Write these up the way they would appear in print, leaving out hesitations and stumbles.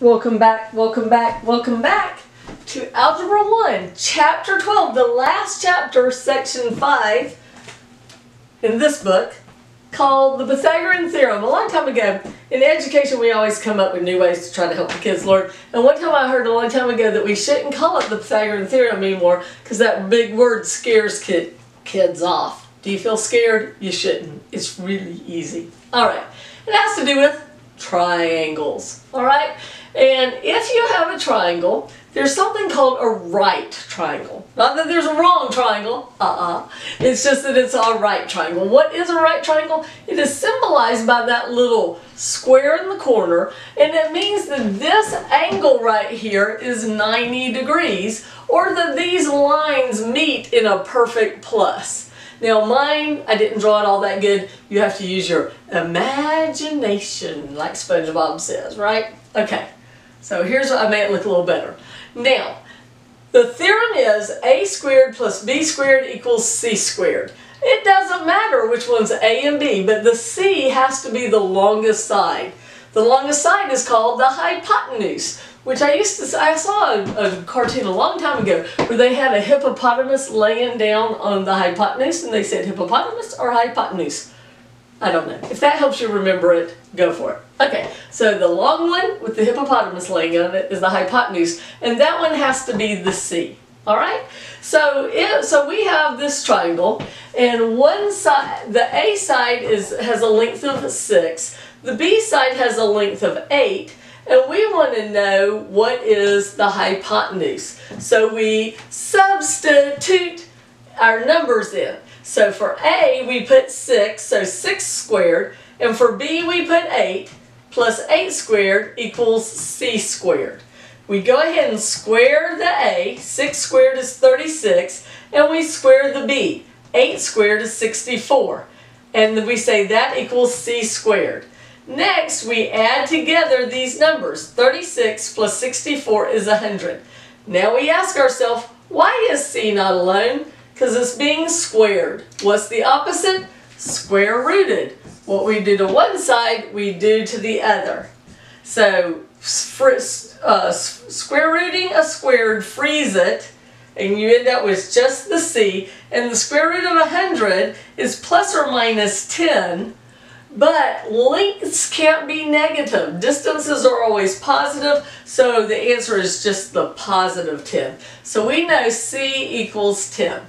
Welcome back to Algebra 1, Chapter 12, the last chapter, Section 5 in this book, called the Pythagorean Theorem. A long time ago, in education we always come up with new ways to try to help the kids learn. And one time I heard a long time ago that we shouldn't call it the Pythagorean Theorem anymore because that big word scares kids off. Do you feel scared? You shouldn't. It's really easy. Alright, it has to do with triangles. Alright? And if you have a triangle, there's something called a right triangle. Not that there's a wrong triangle. It's just that it's a right triangle. What is a right triangle? It is symbolized by that little square in the corner, and it means that this angle right here is 90 degrees, or that these lines meet in a perfect plus. Now mine, I didn't draw it all that good. You have to use your imagination, like SpongeBob says, right? Okay, so here's what I made it look a little better. Now, the theorem is a squared plus b squared equals c squared. It doesn't matter which one's a and b, but the c has to be the longest side. The longest side is called the hypotenuse, which I saw a cartoon a long time ago where they had a hippopotamus laying down on the hypotenuse and they said hippopotamus or hypotenuse. I don't know. If that helps you remember it, go for it. Okay, so the long one with the hippopotamus laying on it is the hypotenuse, and that one has to be the C. Alright? So we have this triangle, and one side, the A side has a length of 6, the B side has a length of 8, and we want to know what is the hypotenuse. So we substitute our numbers in. So for A, we put 6, so 6 squared, and for B, we put 8, plus 8 squared equals C squared. We go ahead and square the A, 6 squared is 36, and we square the B, 8 squared is 64, and then we say that equals C squared. Next, we add together these numbers, 36 plus 64 is 100. Now we ask ourselves, why is C not alone? Because it's being squared. What's the opposite? Square rooted. What we do to one side, we do to the other. So, square rooting a squared frees it, and you end up with just the C. And the square root of 100 is plus or minus 10, but lengths can't be negative. Distances are always positive, so the answer is just the positive 10. So we know C equals 10.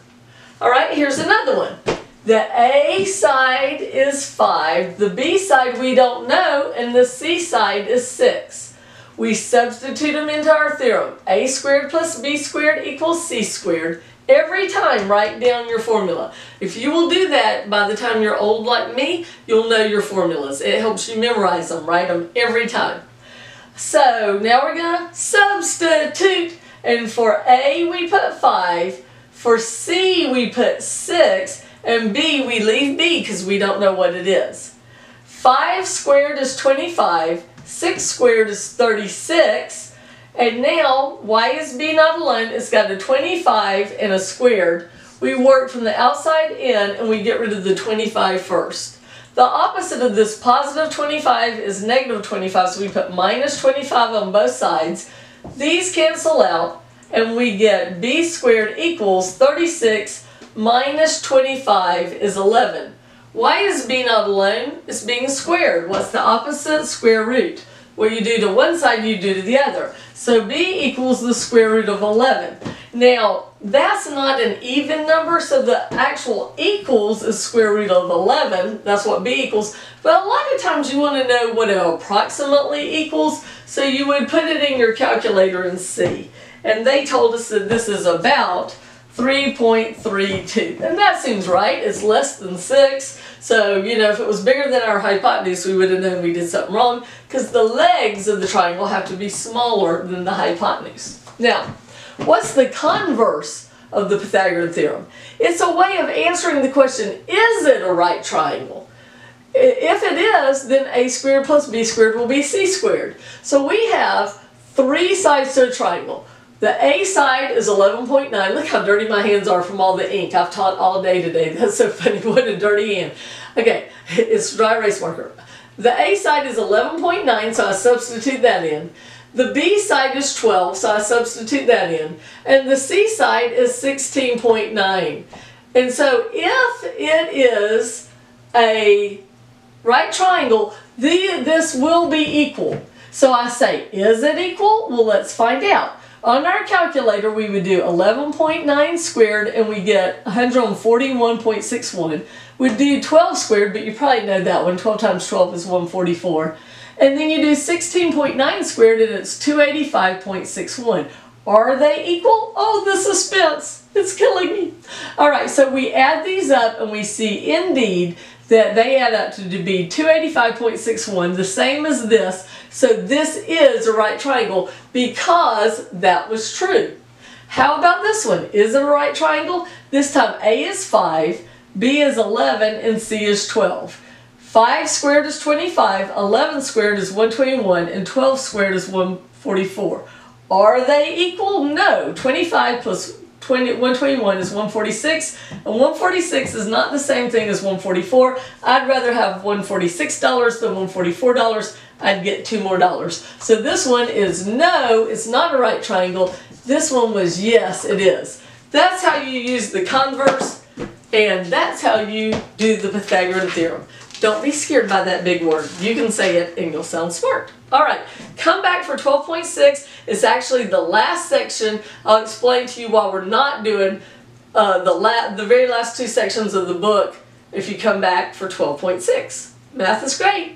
Alright, here's another one. The A side is 5, the B side we don't know, and the C side is 6. We substitute them into our theorem. A squared plus B squared equals C squared. Every time write down your formula. If you will do that by the time you're old like me, you'll know your formulas. It helps you memorize them, write them every time. So now we're going to substitute, and for A we put 5. For C, we put 6, and B, we leave B because we don't know what it is. 5 squared is 25, 6 squared is 36, and now, why is B not alone? It's got a 25 and a squared. We work from the outside in, and we get rid of the 25 first. The opposite of this positive 25 is negative 25, so we put minus 25 on both sides. These cancel out, and we get B squared equals 36 minus 25 is 11. Why is B not alone? It's being squared. What's the opposite? Square root. What you do to one side, you do to the other. So B equals the square root of 11. Now, that's not an even number, so the actual equals is square root of 11. That's what B equals. But a lot of times you want to know what it approximately equals, so you would put it in your calculator and see. And they told us that this is about 3.32. And that seems right. It's less than 6. So, you know, if it was bigger than our hypotenuse, we would have known we did something wrong, because the legs of the triangle have to be smaller than the hypotenuse. Now, what's the converse of the Pythagorean theorem? It's a way of answering the question, is it a right triangle? If it is, then a squared plus b squared will be c squared. So we have 3 sides to a triangle. The A side is 11.9. Look how dirty my hands are from all the ink. I've taught all day today. That's so funny. What a dirty hand. Okay, it's dry erase marker. The A side is 11.9, so I substitute that in. The B side is 12, so I substitute that in. And the C side is 16.9. And so if it is a right triangle, this will be equal. So I say, is it equal? Well, let's find out. On our calculator, we would do 11.9 squared and we get 141.61. We'd do 12 squared, but you probably know that one. 12 times 12 is 144. And then you do 16.9 squared and it's 285.61. Are they equal? Oh, the suspense. It's killing me. All right, so we add these up and we see indeed that they add up to be 285.61, the same as this. So this is a right triangle because that was true. How about this one? Is it a right triangle? This time A is 5, B is 11, and C is 12. 5 squared is 25, 11 squared is 121, and 12 squared is 144. Are they equal? No. 25 plus 121 is 146, and 146 is not the same thing as 144. I'd rather have $146 than $144. I'd get $2 more. So this one is no, it's not a right triangle. This one was yes, it is. That's how you use the converse, and that's how you do the Pythagorean theorem. Don't be scared by that big word. You can say it and you'll sound smart. Alright, come back for 12.6. It's actually the last section. I'll explain to you why we're not doing the very last two sections of the book if you come back for 12.6. Math is great.